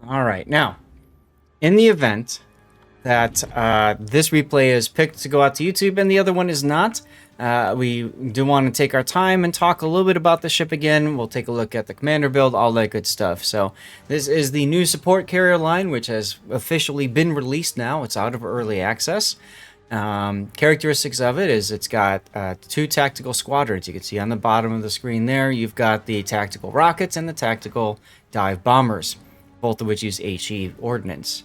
All right. Now, in the event that this replay is picked to go out to YouTube and the other one is not, we do want to take our time and talk a little bit about the ship again. We'll take a look at the commander build, all that good stuff. So this is the new support carrier line, which has officially been released now. It's out of early access. Characteristics of it is it's got 2 tactical squadrons. You can see on the bottom of the screen there, you've got the tactical rockets and the tactical dive bombers, both of which use HE ordnance.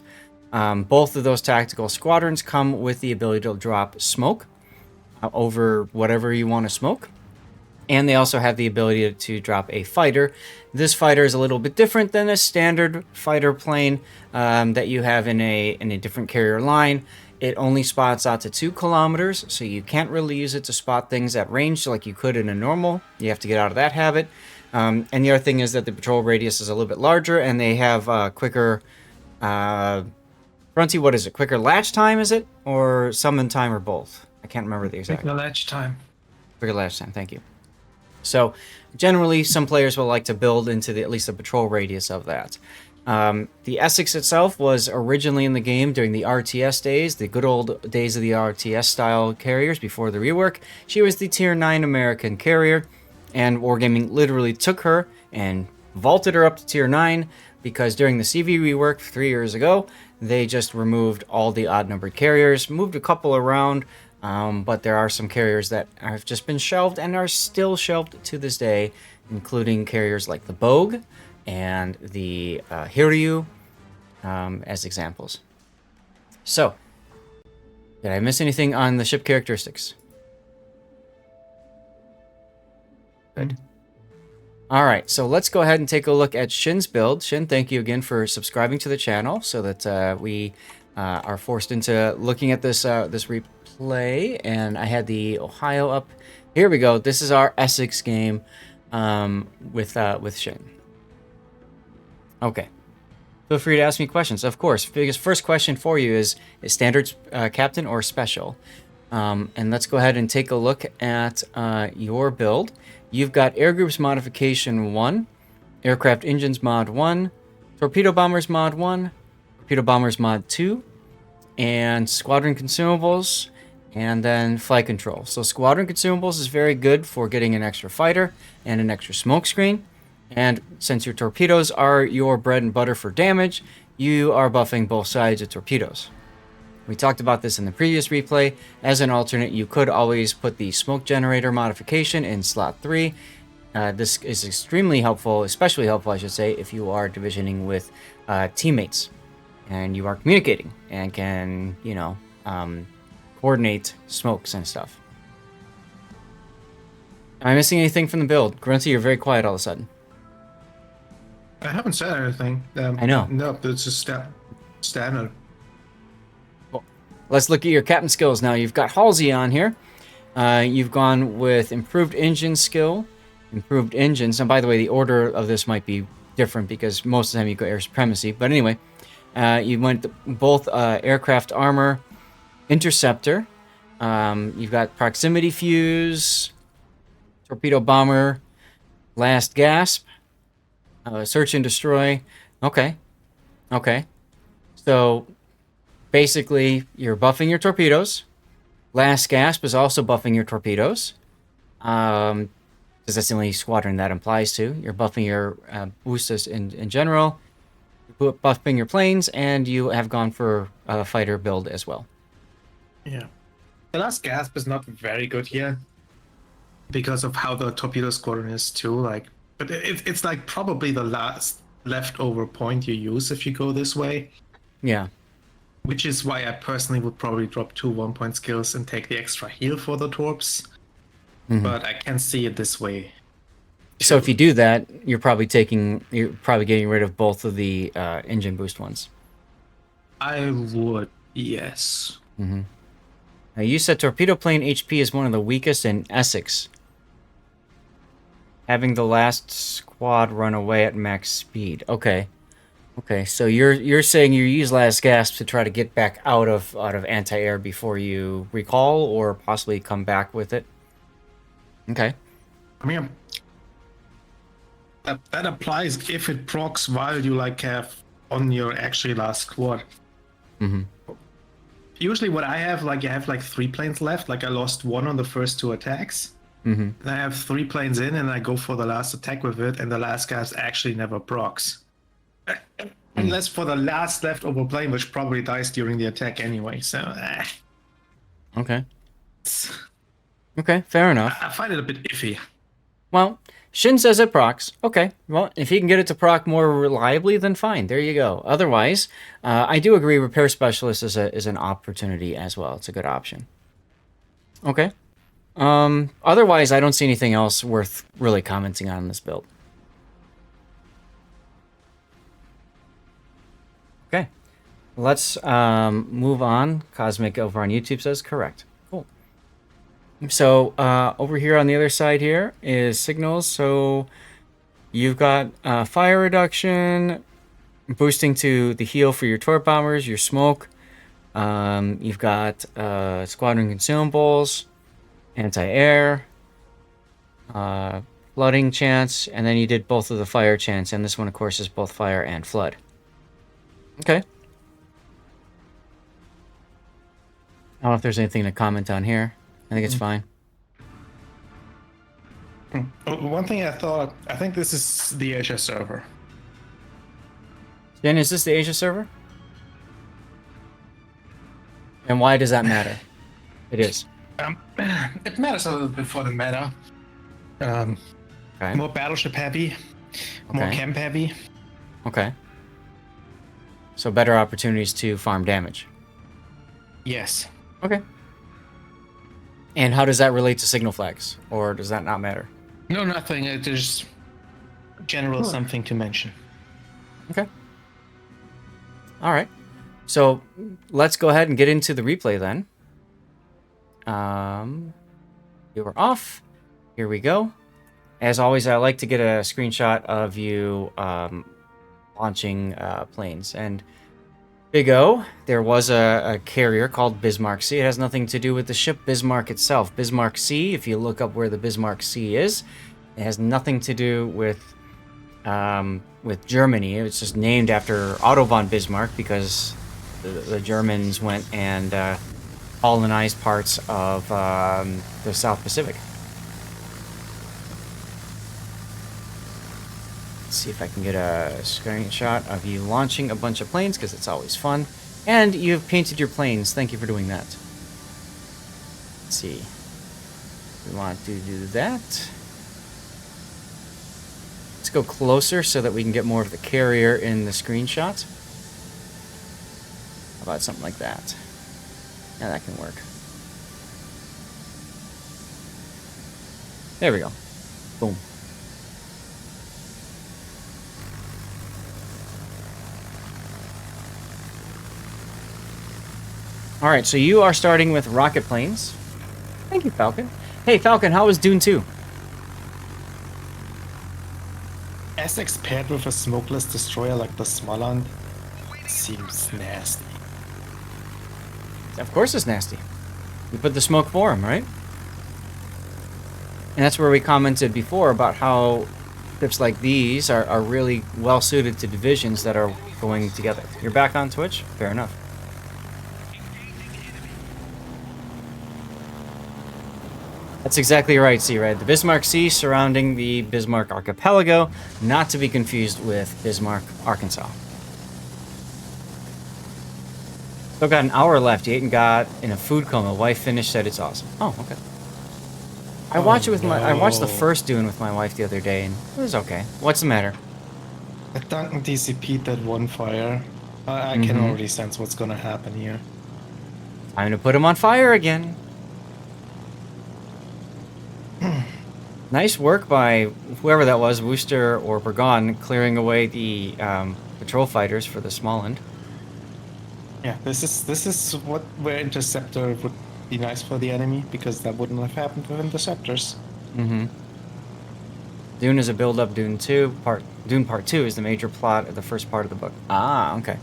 Both of those tactical squadrons come with the ability to drop smoke over whatever you want to smoke. And they also have the ability to drop a fighter. This fighter is a little bit different than a standard fighter plane that you have in a different carrier line. It only spots out to 2 kilometers, so you can't really use it to spot things at range like you could in a normal. You have to get out of that habit. And the other thing is that the patrol radius is a little bit larger, and they have quicker... Grunty, what is it? Quicker latch time, is it? Or summon time, or both? I can't remember the exact... Quicker latch time. Quicker latch time, thank you. So, generally, some players will like to build into at least the patrol radius of that. The Essex itself was originally in the game during the RTS days, the good old days of the RTS-style carriers before the rework. She was the Tier 9 American carrier, and Wargaming literally took her and vaulted her up to Tier 9, because during the CV rework 3 years ago, they just removed all the odd-numbered carriers, moved a couple around, but there are some carriers that have just been shelved and are still shelved to this day, including carriers like the Bogue and the Hiryu as examples. So, did I miss anything on the ship characteristics? Good. All right, so let's go ahead and take a look at Shin's build. Shin, thank you again for subscribing to the channel so that we are forced into looking at this this replay. And I had the Ohio up. Here we go. This is our Essex game with Shin. Okay. Feel free to ask me questions. Of course, biggest first question for you is standard captain or special? And let's go ahead and take a look at your build. You've got Air Groups Modification 1, Aircraft Engines Mod 1, Torpedo Bombers Mod 1, Torpedo Bombers Mod 2, and Squadron Consumables, and then Flight Control. So Squadron Consumables is very good for getting an extra fighter and an extra smoke screen. And since your torpedoes are your bread and butter for damage, you are buffing both sides of torpedoes. We talked about this in the previous replay. As an alternate, you could always put the smoke generator modification in slot 3. This is extremely helpful, especially helpful, I should say, if you are divisioning with teammates and you are communicating and can, you know, coordinate smokes and stuff. Am I missing anything from the build? Grunty, you're very quiet all of a sudden. I haven't said anything. I know. No, it's just standard. Let's look at your captain skills now. You've got Halsey on here. You've gone with improved engine skill, improved engines. And by the way, the order of this might be different because most of the time you go air supremacy. But anyway, you went both aircraft armor, interceptor. You've got proximity fuse, torpedo bomber, last gasp, search and destroy. Okay. So basically, you're buffing your torpedoes. Last gasp is also buffing your torpedoes. Because that's the only squadron that applies to. You're buffing your boosters in general. You're buffing your planes, and you have gone for a fighter build as well. Yeah. The last gasp is not very good here because of how the torpedo squadron is too. Like, but it's like probably the last leftover point you use if you go this way. Yeah. Which is why I personally would probably drop 2 1-point skills and take the extra heal for the torps. Mm-hmm. But I can see it this way. So if you do that, you're probably getting rid of both of the engine boost ones. I would, yes. Mm-hmm. Now you said torpedo plane HP is one of the weakest in Essex. Having the last squad run away at max speed. Okay, so you're saying you use last gasp to try to get back out of anti-air before you recall or possibly come back with it. Okay. I mean, that applies if it procs while you like have on your actually last squad. Mm-hmm. Usually what I have, like, you have like 3 planes left. Like I lost 1 on the first 2 attacks. Mm-hmm. And I have 3 planes in, and I go for the last attack with it, and the last gas actually never procs. Unless for the last leftover plane, which probably dies during the attack anyway. So, Okay. Okay, fair enough. I find it a bit iffy. Well, Shin says it procs. Okay, well, if he can get it to proc more reliably, then fine. There you go. Otherwise, I do agree Repair Specialist is an opportunity as well. It's a good option. Okay. Otherwise, I don't see anything else worth really commenting on in this build. Okay. Let's move on. Cosmic over on YouTube says correct. Cool. So over here on the other side here is signals. So you've got fire reduction, boosting to the heal for your torp bombers, your smoke. You've got squadron consumables, anti-air, flooding chance, and then you did both of the fire chance, and this one, of course, is both fire and flood. Okay. I don't know if there's anything to comment on here. I think it's fine. One thing I think this is the Asia server. Jen, is this the Asia server? And why does that matter? It is. It matters a little bit for the meta. Okay. More battleship heavy, more Okay. camp heavy. Okay. So better opportunities to farm damage. Yes. Okay. And how does that relate to signal flags? Or does that not matter? No, nothing. There's general something to mention. Okay. All right. So let's go ahead and get into the replay then. You are off. Here we go. As always, I like to get a screenshot of you launching planes. And Big O, there was a carrier called Bismarck C. It has nothing to do with the ship Bismarck itself. Bismarck C, if you look up where the Bismarck C is, it has nothing to do with Germany. It's just named after Otto von Bismarck because the Germans went and colonized parts of the South Pacific. Let's see if I can get a screenshot of you launching a bunch of planes, because it's always fun. And you've painted your planes. Thank you for doing that. Let's see. We want to do that. Let's go closer so that we can get more of the carrier in the screenshot. How about something like that? Yeah, that can work. There we go. Boom. All right, so you are starting with rocket planes. Thank you, Falcon. Hey, Falcon, how was Dune 2? Essex paired with a smokeless destroyer like the Smoland seems nasty. Of course it's nasty. You put the smoke for him, right? And that's where we commented before about how ships like these are really well suited to divisions that are going together. You're back on Twitch? Fair enough. That's exactly right, C-Red. The Bismarck Sea surrounding the Bismarck Archipelago, not to be confused with Bismarck, Arkansas. Still got an hour left. You ate and got in a food coma. Wife finished, said it's awesome. Oh, okay. I watched it with I watched the first Dune with my wife the other day, and it was okay. What's the matter? The Duncan DCP did one fire. I can already sense what's gonna happen here. Time to put him on fire again. Nice work by whoever that was, Wooster or Burgon, clearing away the patrol fighters for the Smoland. Yeah, this is where Interceptor would be nice for the enemy, because that wouldn't have happened with Interceptors. Mm-hmm. Dune is a build-up. Dune Part 2 is the major plot of the first part of the book. Ah, okay.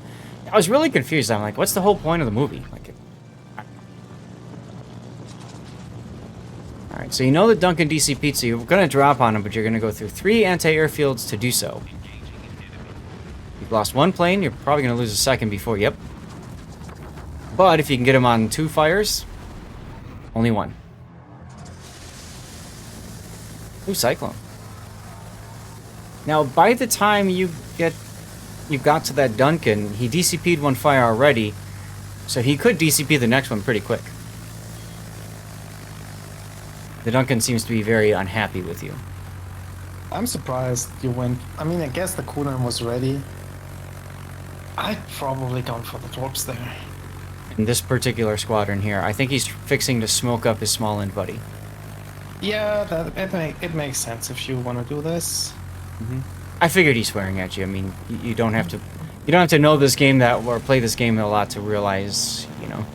I was really confused. I'm like, what's the whole point of the movie? Like, all right, so you know the Duncan DC Pizza, you're going to drop on him, but you're going to go through 3 anti-air fields to do so. You lost one plane. You're probably going to lose a second before. Yep. But if you can get him on 2 fires, only 1. Ooh, Cyclone. Now, by the time you got to that Duncan, he DCP'd 1 fire already, so he could DCP the next one pretty quick. The Duncan seems to be very unhappy with you. I'm surprised you went. I mean, I guess the Kunan was ready. I'd probably gone for the torps there. In this particular squadron here, I think he's fixing to smoke up his small end buddy. Yeah, it makes sense if you want to do this. I figured he's swearing at you. I mean, you don't have to know this game or play this game a lot to realize, you know,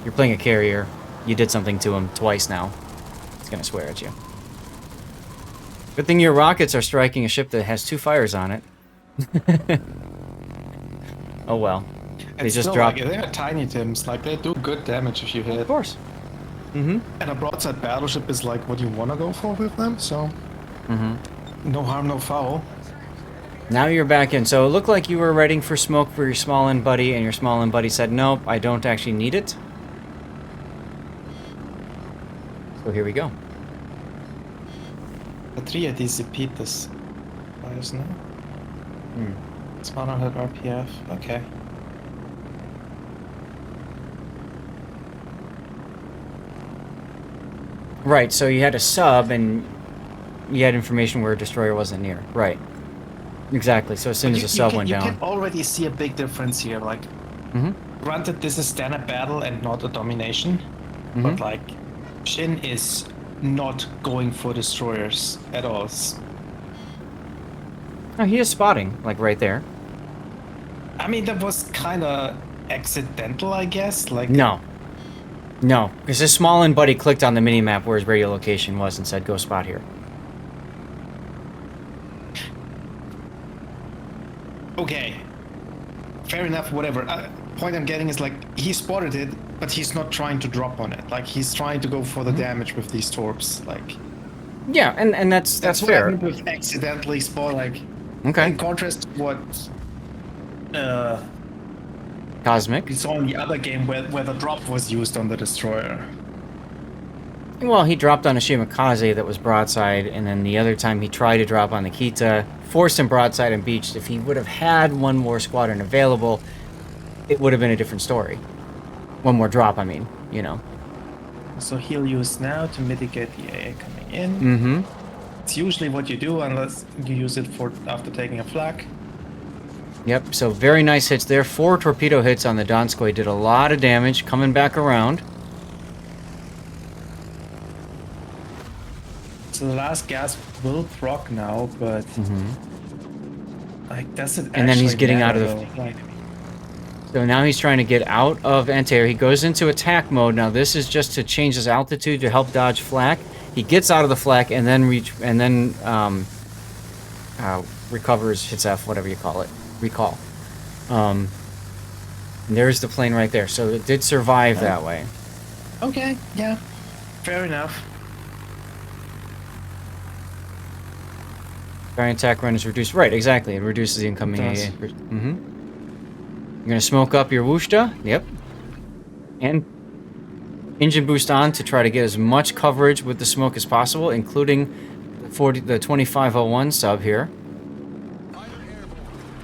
you're playing a carrier. You did something to him twice now. He's gonna swear at you. Good thing your rockets are striking a ship that has 2 fires on it. Oh well. They just dropped. Like, they're tiny Tims. Like, they do good damage if you hit. Of course. And a broadside battleship is like what you want to go for with them. So, no harm, no foul. Now you're back in. So it looked like you were ready for smoke for your small end buddy, and your small end buddy said, nope, I don't actually need it. So here we go. The 3 DCP'd this fires now. It's 100 RPF. Okay. Right, so you had a sub, and you had information where a destroyer wasn't near. Right. Exactly, so as soon as the sub went down. You can already see a big difference here. Like, granted, this is standard battle and not a domination, but like, Shin is not going for destroyers at all. Oh, he is spotting, like right there. I mean, that was kind of accidental, I guess. Like, No, because his small end buddy clicked on the minimap where his radio location was and said, go spot here. Okay. Fair enough, whatever. Point I'm getting is, like, he spotted it, but he's not trying to drop on it. Like, he's trying to go for the damage with these torps. Like, yeah, and that's fair. What I mean with accidentally spot, like, Okay. in contrast to what Cosmic. we saw in the other game where the drop was used on the destroyer. Well, he dropped on a Shimakaze that was broadside, and then the other time he tried to drop on the Kita, forced him broadside and beached. If he would have had one more squadron available, it would have been a different story. One more drop, I mean, you know. So he'll use now to mitigate the AA coming in. It's usually what you do unless you use it for after taking a flak. Yep, so very nice hits there. 4 torpedo hits on the Donskoy did a lot of damage, coming back around. So the last gas will proc now, but like, does it? And then he's getting out of the. though? Like, So now he's trying to get out of anti-air. He goes into attack mode. Now this is just to change his altitude to help dodge flak. He gets out of the flak and then recovers, hits F, whatever you call it, recall. And there's the plane right there. So it did survive that way. okay, yeah, fair enough. Giant attack run is reduced. Right, exactly. It reduces the incoming AA. You're gonna smoke up your Wushta. Yep. And engine boost on to try to get as much coverage with the smoke as possible, including the 2501 sub here.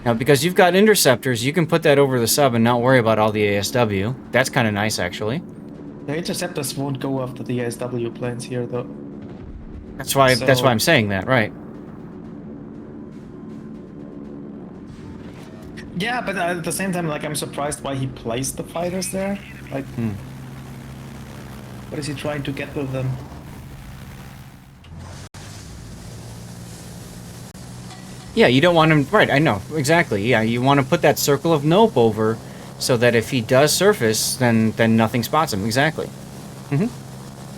Now, because you've got interceptors, you can put that over the sub and not worry about all the ASW. That's kind of nice, actually. The interceptors won't go after the ASW planes here, though. That's why I'm saying that, right? Yeah, but at the same time, like, I'm surprised why he placed the fighters there. Like, what is he trying to get with them? Yeah, you don't want him... Right, I know. Exactly. Yeah, you want to put that circle of nope over so that if he does surface, then nothing spots him. Exactly. And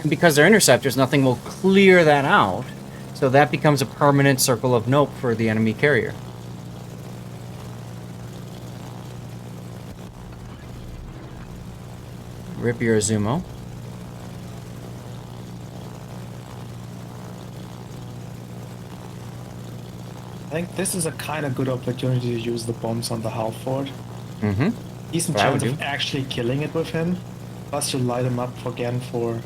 because they're interceptors, nothing will clear that out. So that becomes a permanent circle of nope for the enemy carrier. Rip your Azumo. think this is a kind of good opportunity to use the bombs on the Halford. Mm-hmm. Decent What I would chance do. of actually killing it with him. Plus you light him up again for...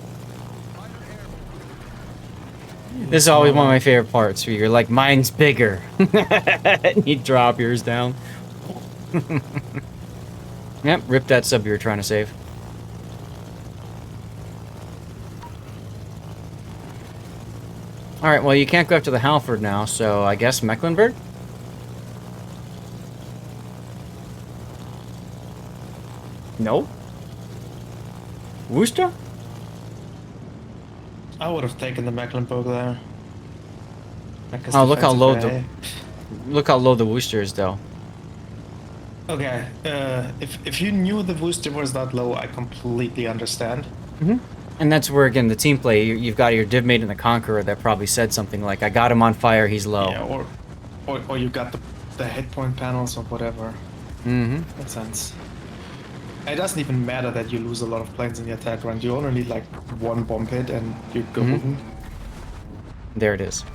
This is always one of my favorite parts where you're like, mine's bigger. And you drop yours down. Yep, rip that sub you were trying to save. Alright, well, you can't go after the Halford now, so I guess Mecklenburg? No? Worcester? I would have taken the Mecklenburg there. Oh, look how low the Worcester is, though. Okay, if you knew the booster was that low, I completely understand. And that's where, again, the team play, you've got your div mate and the Conqueror that probably said something like, I got him on fire, he's low. Yeah, or you got the hit point panels or whatever. Mm-hmm. Makes sense. It doesn't even matter that you lose a lot of planes in the attack run. You only need like one bomb hit and you're golden. There it is.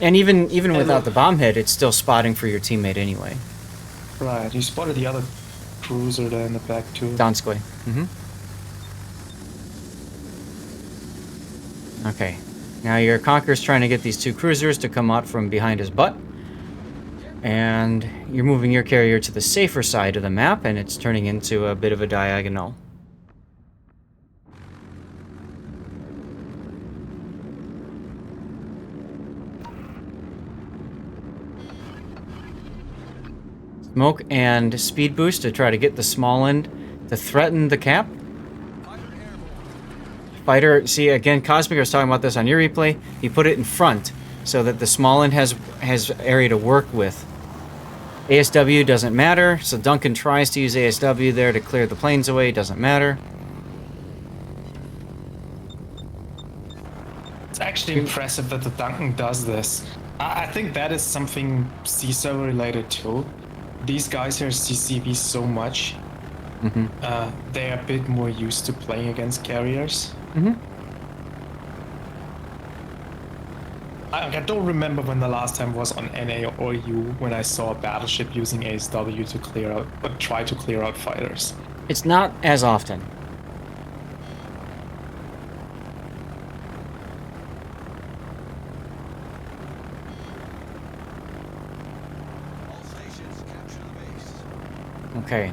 And even without the bomb hit, it's still spotting for your teammate anyway. Right, you spotted the other cruiser there in the back too. Donskoy. Mm-hmm. Okay. Now your Conqueror's trying to get these two cruisers to come out from behind his butt. And you're moving your carrier to the safer side of the map, and it's turning into a bit of a diagonal. Smoke and speed boost to try to get the small end to threaten the cap. Fighter, see again, Cosmic was talking about this on your replay. He put it in front so that the small end has area to work with. ASW doesn't matter, so Duncan tries to use ASW there to clear the planes away. Doesn't matter. It's actually impressive that the Duncan does this. I think that is something CISO related too. These guys here CCV so much. They're a bit more used to playing against carriers. I don't remember when the last time was on NA or U when I saw a battleship using ASW to clear out, or try to clear out fighters. It's not as often. Okay,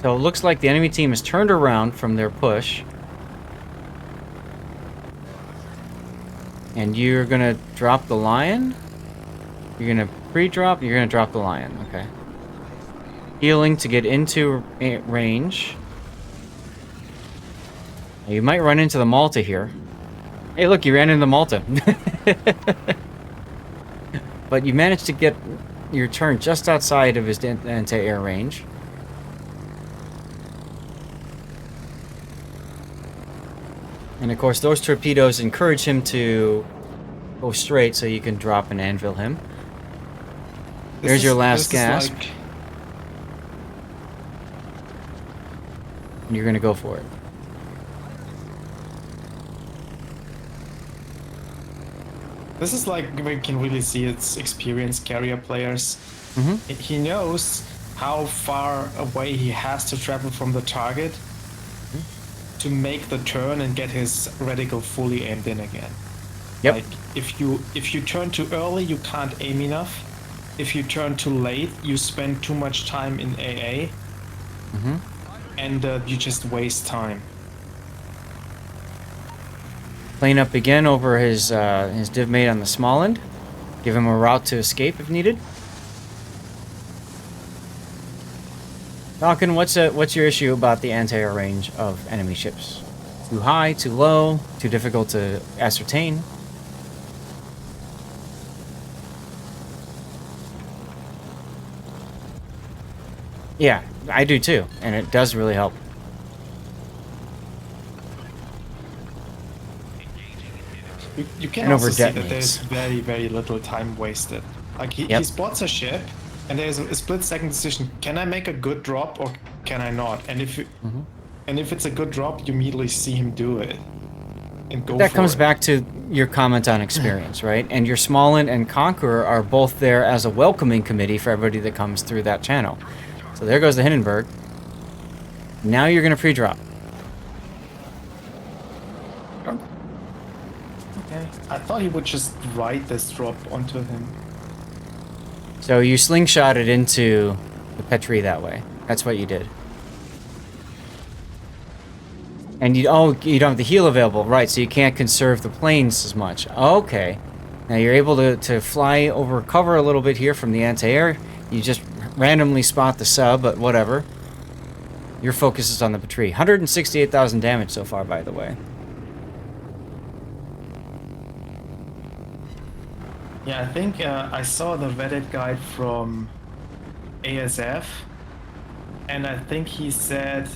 so it looks like the enemy team has turned around from their push. And you're gonna drop the Lion? You're gonna pre-drop, you're gonna drop the Lion, okay. Healing to get into range. You might run into the Malta here. Hey look, you ran into the Malta. But you managed to get your turn just outside of his anti-air range. And of course, those torpedoes encourage him to go straight so you can drop and anvil him. There's your last gasp. And you're going to go for it. This is like we can really see it's experienced carrier players. He knows how far away he has to travel from the target to make the turn and get his reticle fully aimed in again. Yep. Like if you turn too early, you can't aim enough. If you turn too late, you spend too much time in AA, and you just waste time. Plane up again over his div mate on the small end. Give him a route to escape if needed. Falcon, what's your issue about the anti-air range of enemy ships? Too high, too low, too difficult to ascertain? Yeah, I do too, and it does really help. You can And also over see that detonates. there's very, very little time wasted. Like he spots a ship, and there's a split-second decision: can I make a good drop or can I not? And if it's a good drop, you immediately see him do it. and go That for comes it. back to your comment on experience, right? And your Smallland and Conqueror are both there as a welcoming committee for everybody that comes through that channel. So there goes the Hindenburg. Now you're going to pre-drop. Okay. I thought he would just ride this drop onto him. So you slingshot it into the Petrie that way. That's what you did. And you don't have the heal available, right? So you can't conserve the planes as much. Okay. Now you're able to fly over cover a little bit here from the anti-air. You just randomly spot the sub, but whatever. Your focus is on the Petrie. 168,000 damage so far, by the way. Yeah, I think I saw the Reddit guide from ASF, and I think he said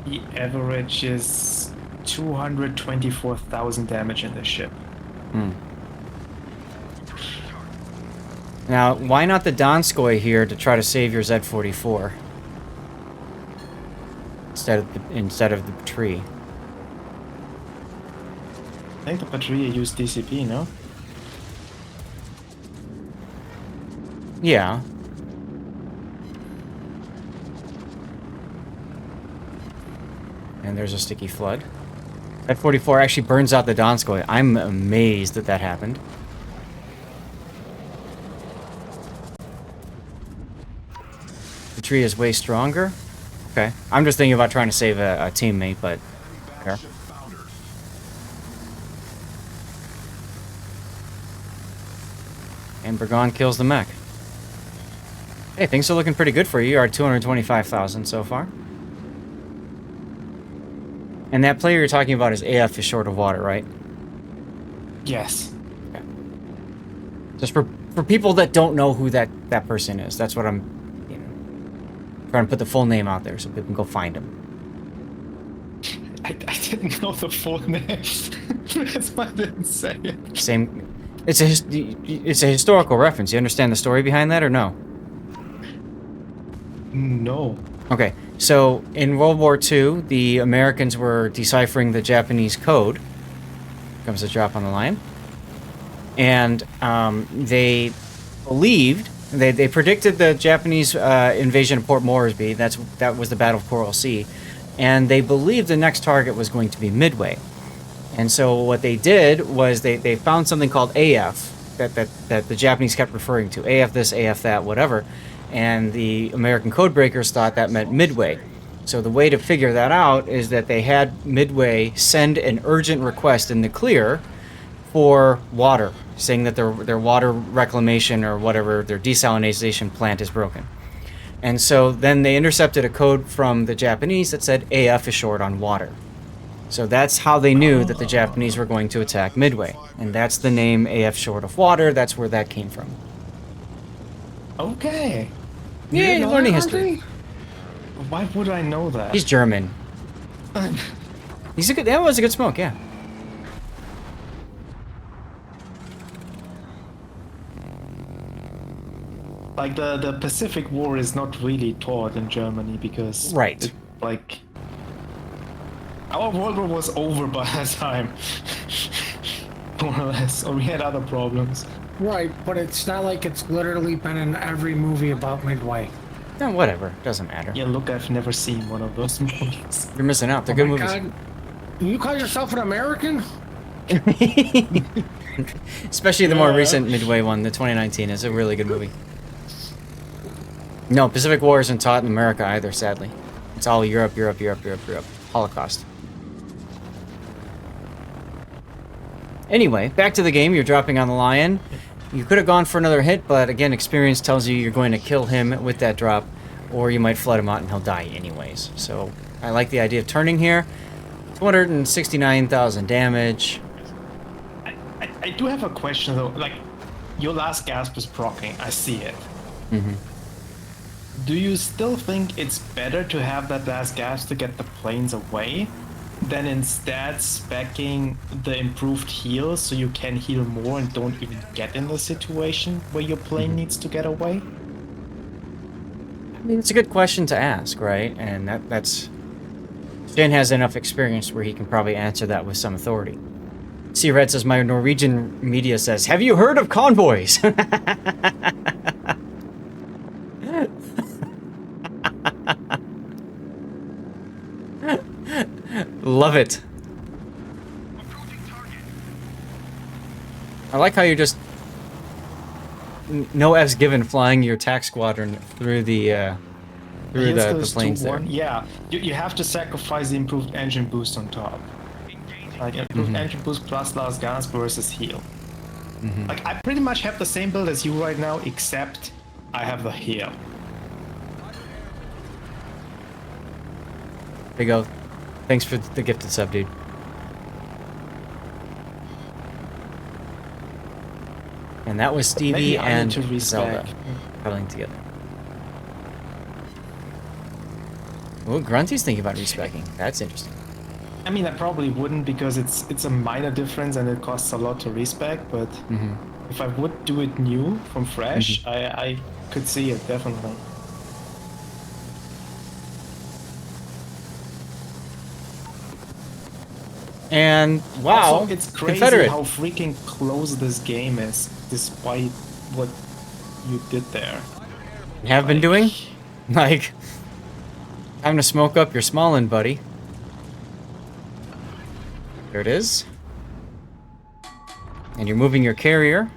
the average is 224,000 damage in the ship. Now, why not the Donskoy here to try to save your Z-44? Instead of the Petrie. I think the Patria used DCP, no? Yeah. And there's a sticky flood. That 44 actually burns out the Donskoy. I'm amazed that that happened. The tree is way stronger. Okay. I'm just thinking about trying to save a teammate, but... Fair. And Burgon kills the mech. Hey, things are looking pretty good for you. You are at 225,000 so far. And that player you're talking about is AF is short of water, right? Yes. Okay. Just for people that don't know who that person is. That's what I'm, trying to put the full name out there so people can go find him. I didn't know the full name. That's why I didn't say it. Same. It's a historical reference. You understand the story behind that or no? No. Okay, so in World War II, the Americans were deciphering the Japanese code. Comes a drop on the line. And they believed, they predicted the Japanese invasion of Port Moresby. That was the Battle of Coral Sea. And they believed the next target was going to be Midway. And so what they did was they found something called AF that the Japanese kept referring to. AF this, AF that, whatever. And the American codebreakers thought that meant Midway. So the way to figure that out is that they had Midway send an urgent request in the clear for water, saying that their water reclamation or whatever, their desalination plant is broken. And so then they intercepted a code from the Japanese that said AF is short on water. So that's how they knew that the Japanese were going to attack Midway. And that's the name AF short of water. That's where that came from. Okay. Yeah, you're learning history. Why would I know that? He's German. That was a good smoke, yeah. Like the Pacific War is not really taught in Germany because Right. Our World War was over by that time. More or less. Or we had other problems. Right, but it's not like it's literally been in every movie about Midway. No, whatever. Doesn't matter. Yeah, look, I've never seen one of those movies. You're missing out. They're Oh good my movies. God. You call yourself an American? Especially the more recent Midway one, the 2019, is a really good movie. No, Pacific War isn't taught in America either, sadly. It's all Europe. Holocaust. Anyway, back to the game. You're dropping on the Lion. You could have gone for another hit, but again, experience tells you you're going to kill him with that drop, or you might flood him out and he'll die anyways. So I like the idea of turning here. 269,000 damage. I do have a question though. Like, your last gasp was proccing. I see it. Mm-hmm. Do you still think it's better to have that last gasp to get the planes away than instead speccing the improved heal so you can heal more and don't even get in the situation where your plane needs to get away? I mean, it's a good question to ask, right? And that's... Jin has enough experience where he can probably answer that with some authority. C Red says my Norwegian media says, "Have you heard of convoys?" Love it. I like how you're just no F's given flying your attack squadron through the planes there. Yeah, you have to sacrifice the improved engine boost on top. Like improved engine boost plus last gas versus heal. Like I pretty much have the same build as you right now, except I have the heal. There you go. Thanks for the gifted sub, dude. And that was Stevie and Zelda cuddling together. Oh, Grunty's thinking about respecking. That's interesting. I mean, I probably wouldn't because it's a minor difference and it costs a lot to respec, but if I would do it new from fresh, I could see it definitely. And wow, Also, it's crazy Confederate. how freaking close this game is, despite what you did there. Have been doing? Like, time to smoke up your Smallin, buddy. There it is. And you're moving your carrier.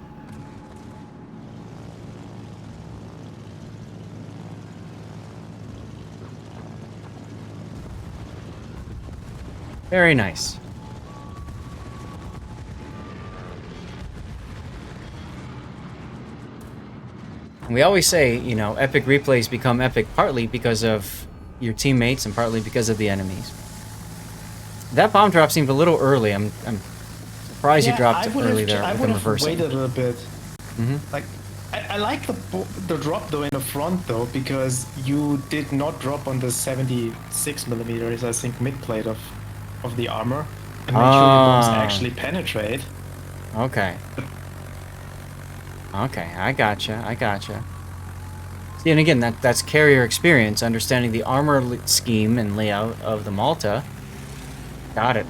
Very nice. We always say, you know, epic replays become epic partly because of your teammates and partly because of the enemies. That bomb drop seemed a little early. I'm surprised you dropped it early there with the reversing. I would have waited a little bit. Like, I like the drop though in the front though, because you did not drop on the 76 millimeters, I think, mid plate of the armor, and make sure your bombs actually penetrate. Okay. Okay, I gotcha. See, and again, that's carrier experience, understanding the armor scheme and layout of the Malta. Got it.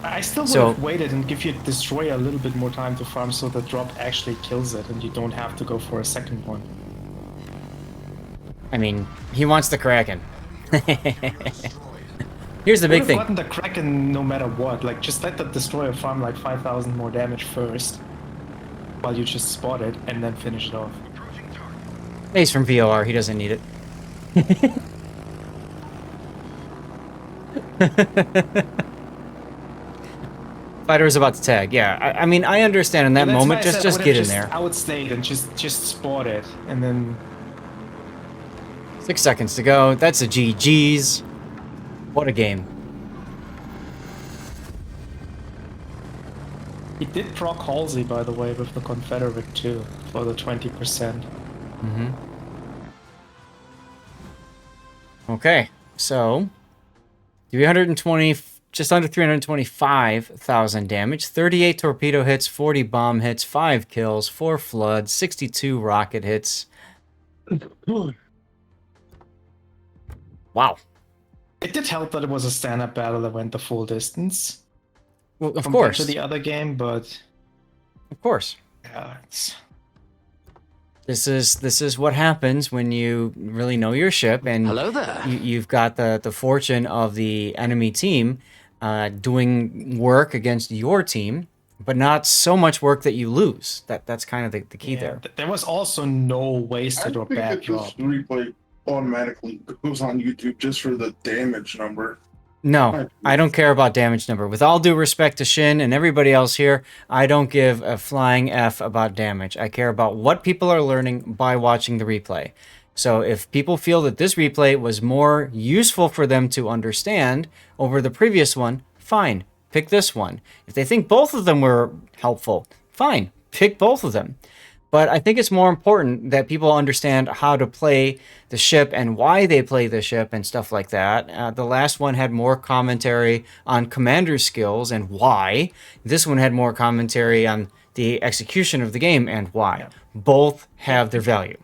I still would have waited and give your destroyer a little bit more time to farm so the drop actually kills it and you don't have to go for a second one. I mean, he wants the Kraken. Here's the big thing. Gotten the Kraken no matter what. Like, just let the destroyer farm like 5,000 more damage first, while you just spot it and then finish it off. He's from VOR. He doesn't need it. Fighter is about to tag. Yeah, I mean, I understand in that moment. Just get in there. Outstayed and just spot it, and then 6 seconds to go. That's a GG's. What a game. he did proc Halsey, by the way, with the Confederate too, for the 20%. Okay, so 320, just under 325,000 damage, 38 torpedo hits, 40 bomb hits, 5 kills, 4 floods, 62 rocket hits. Wow. It did help that it was a stand-up battle that went the full distance. Well, of compared course. to the other game, but Of course. yeah, it's... This is what happens when you really know your ship, and Hello there. You've got the fortune of the enemy team doing work against your team, but not so much work that you lose. That's kind of the key there. There was also no wasted or bad drop. This replay automatically goes on YouTube just for the damage number. No, I don't care about damage number. With all due respect to Shin and everybody else here, I don't give a flying F about damage. I care about what people are learning by watching the replay. So if people feel that this replay was more useful for them to understand over the previous one, fine, pick this one. If they think both of them were helpful, fine, pick both of them. But I think it's more important that people understand how to play the ship and why they play the ship and stuff like that. The last one had more commentary on commander skills and why. This one had more commentary on the execution of the game and why. Yeah. Both have their value.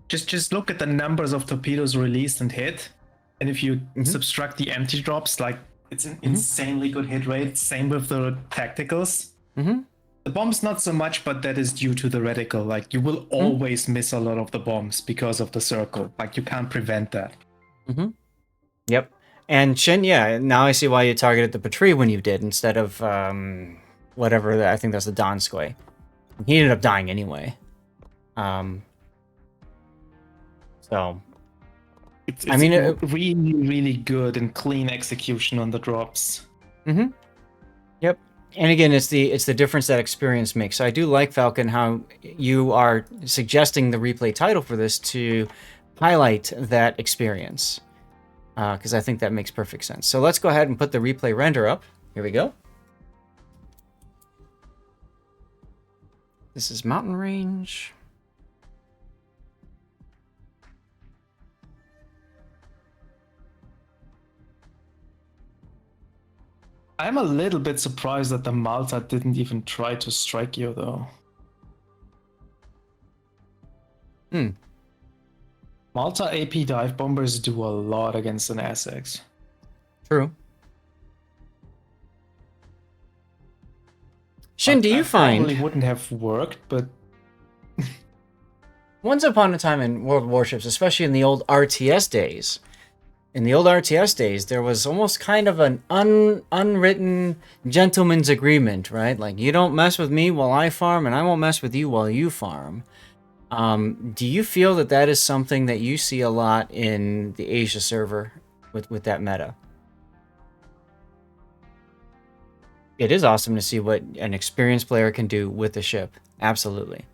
Just look at the numbers of torpedoes released and hit. And if you subtract the empty drops, like It's an insanely good hit rate. Same with the tacticals. Mm-hmm. The bombs not so much, but that is due to the reticle. Like you will always miss a lot of the bombs because of the circle. Like you can't prevent that. Mm-hmm. Yep. And Shin, yeah, now I see why you targeted the Patrie when you did instead of whatever. I think that's the Donskoy. He ended up dying anyway. So It's I mean, really, really good and clean execution on the drops. Mm-hmm. Yep. And again, it's the difference that experience makes. So I do like, Falcon, how you are suggesting the replay title for this to highlight that experience. Because I think that makes perfect sense. So let's go ahead and put the replay render up. Here we go. This is Mountain Range. I'm a little bit surprised that the Malta didn't even try to strike you, though. Malta AP dive bombers do a lot against an Essex. True. Shin, do you find... Probably wouldn't have worked, but... Once upon a time in World Warships, especially in the old RTS days, there was almost kind of an unwritten gentleman's agreement, right? Like, you don't mess with me while I farm, and I won't mess with you while you farm. Do you feel that that is something that you see a lot in the Asia server with that meta? It is awesome to see what an experienced player can do with the ship. Absolutely.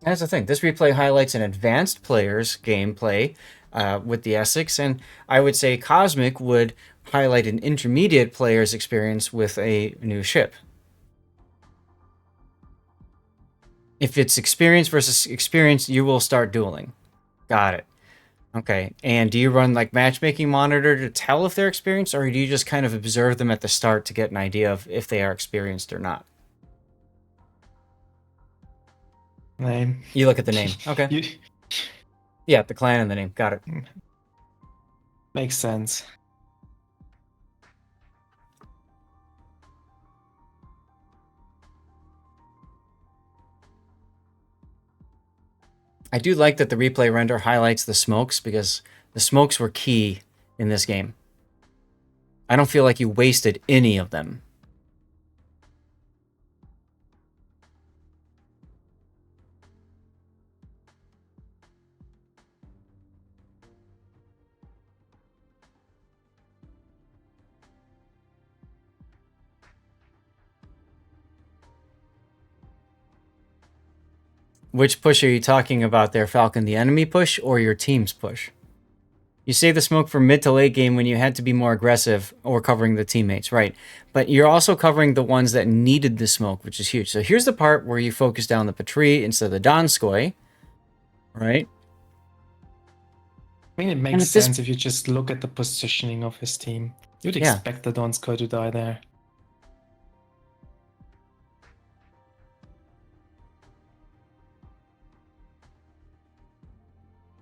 That's the thing. This replay highlights an advanced player's gameplay with the Essex, and I would say Cosmic would highlight an intermediate player's experience with a new ship. If it's experience versus experience, you will start dueling. Got it. Okay. And do you run like matchmaking monitor to tell if they're experienced, or do you just kind of observe them at the start to get an idea of if they are experienced or not? Name. You look at the name. Okay. Yeah, the clan and the name. Got it. Makes sense. I do like that the replay render highlights the smokes, because the smokes were key in this game. I don't feel like you wasted any of them. Which push are you talking about there, Falcon? The enemy push or your team's push? You save the smoke for mid to late game when you had to be more aggressive or covering the teammates, right? But you're also covering the ones that needed the smoke, which is huge. So here's the part where you focus down the Patrie instead of the Donskoy, right? I mean, it makes sense if you just look at the positioning of his team. You'd expect the Donskoy to die there.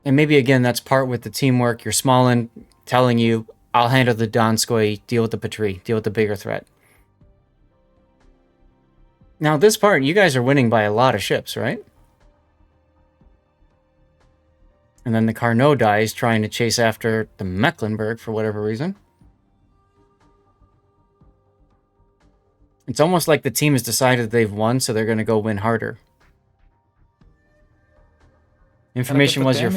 And maybe, again, that's part with the teamwork. You're Smallin telling you, I'll handle the Donskoy, deal with the Patrie, deal with the bigger threat. Now, this part, you guys are winning by a lot of ships, right? And then the Carnot dies trying to chase after the Mecklenburg for whatever reason. It's almost like the team has decided they've won, so they're going to go win harder. Information was your...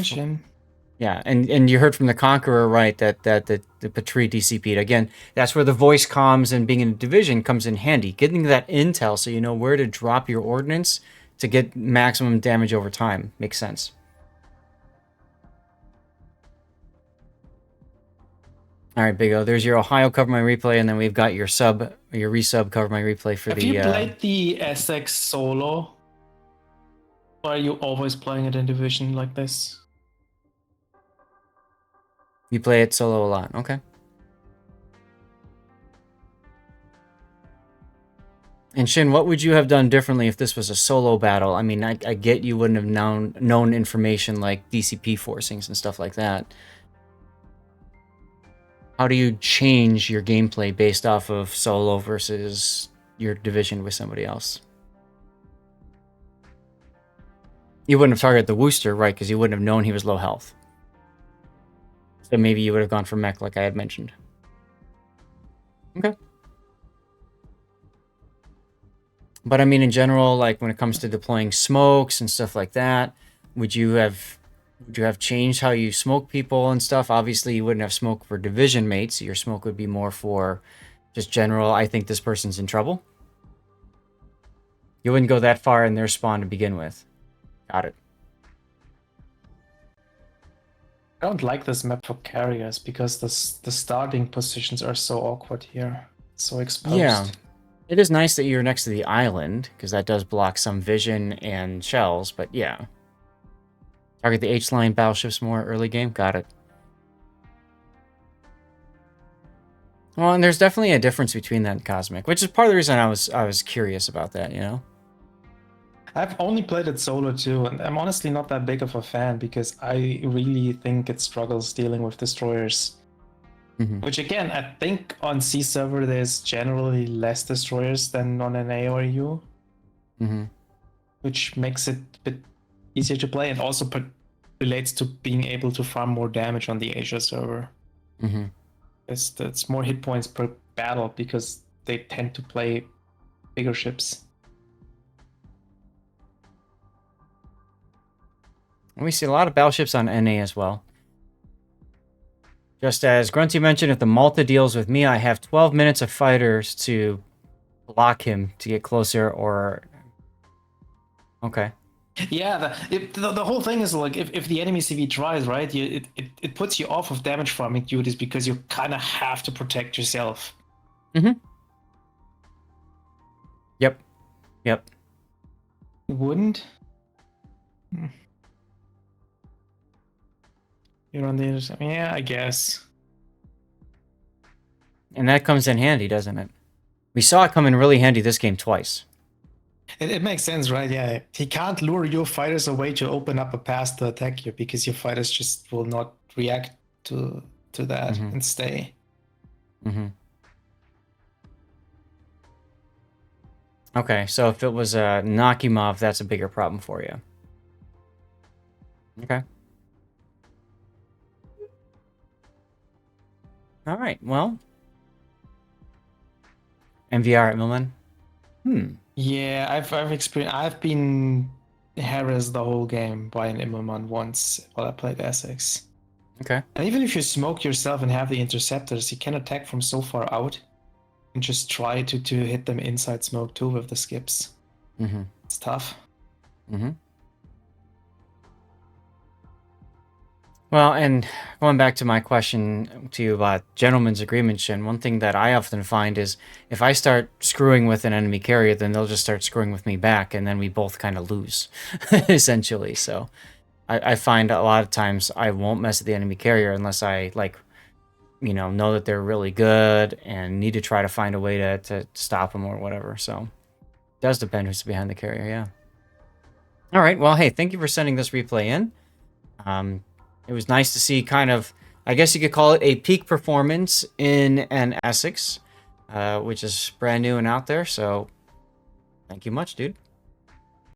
Yeah, and you heard from the Conqueror, right, that the Patrie DCP'd. Again, that's where the voice comms and being in a division comes in handy. Getting that intel so you know where to drop your ordnance to get maximum damage over time. Makes sense. All right, Big O, there's your Ohio Cover My Replay, and then we've got your resub Cover My Replay for Have you played the Essex solo? Or are you always playing it in division like this? You play it solo a lot, okay. And Shin, what would you have done differently if this was a solo battle? I mean, I get you wouldn't have known information like DCP forcings and stuff like that. how do you change your gameplay based off of solo versus your division with somebody else? You wouldn't have targeted the Wooster, right? Because you wouldn't have known he was low health. So maybe you would have gone for mech like I had mentioned. Okay. But I mean, in general, like when it comes to deploying smokes and stuff like that, would you have changed how you smoke people and stuff? Obviously, you wouldn't have smoke for division mates. Your smoke would be more for just general, I think this person's in trouble. You wouldn't go that far in their spawn to begin with. Got it. I don't like this map for carriers because the starting positions are so awkward here. So exposed. Yeah. It is nice that you're next to the island, because that does block some vision and shells, but yeah. Target the H-line battleships more early game? Got it. Well, and there's definitely a difference between that and Cosmic, which is part of the reason I was curious about that, you know? I've only played it solo too, and I'm honestly not that big of a fan because I really think it struggles dealing with destroyers. Mm-hmm. Which again, I think on C server there's generally less destroyers than on an A or U. Mm-hmm. Which makes it a bit easier to play and also relates to being able to farm more damage on the Asia server. Mm-hmm. It's more hit points per battle because they tend to play bigger ships. And we see a lot of battleships on NA as well. Just as Grunty mentioned, if the Malta deals with me, I have 12 minutes of fighters to block him to get closer or... Okay. Yeah, the whole thing is like if the enemy CV tries, right, it puts you off of damage farming duties because you kind of have to protect yourself. Mm-hmm. Yep. Yep. You wouldn't? You're on the other side. Yeah, I guess. And that comes in handy, doesn't it? We saw it come in really handy this game twice. It makes sense, right? Yeah. He can't lure your fighters away to open up a path to attack you because your fighters just will not react to that and stay. Mm-hmm. Okay, so if it was a Nakimov, that's a bigger problem for you. Okay. All right, well. MVR at Millman? Yeah, I've experienced. I've been harassed the whole game by an Immelman once while I played Essex. Okay. And even if you smoke yourself and have the interceptors, you can attack from so far out and just try to hit them inside smoke too with the skips. Mm-hmm. It's tough. Mm-hmm. Well, and going back to my question to you about gentleman's agreement, Shin, one thing that I often find is if I start screwing with an enemy carrier, then they'll just start screwing with me back, and then we both kind of lose, essentially. So I find a lot of times I won't mess with the enemy carrier unless I, like, you know that they're really good and need to try to find a way to stop them or whatever. So it does depend who's behind the carrier, yeah. All right, well, hey, thank you for sending this replay in. It was nice to see kind of, I guess you could call it a peak performance in an Essex, which is brand new and out there. So thank you much, dude.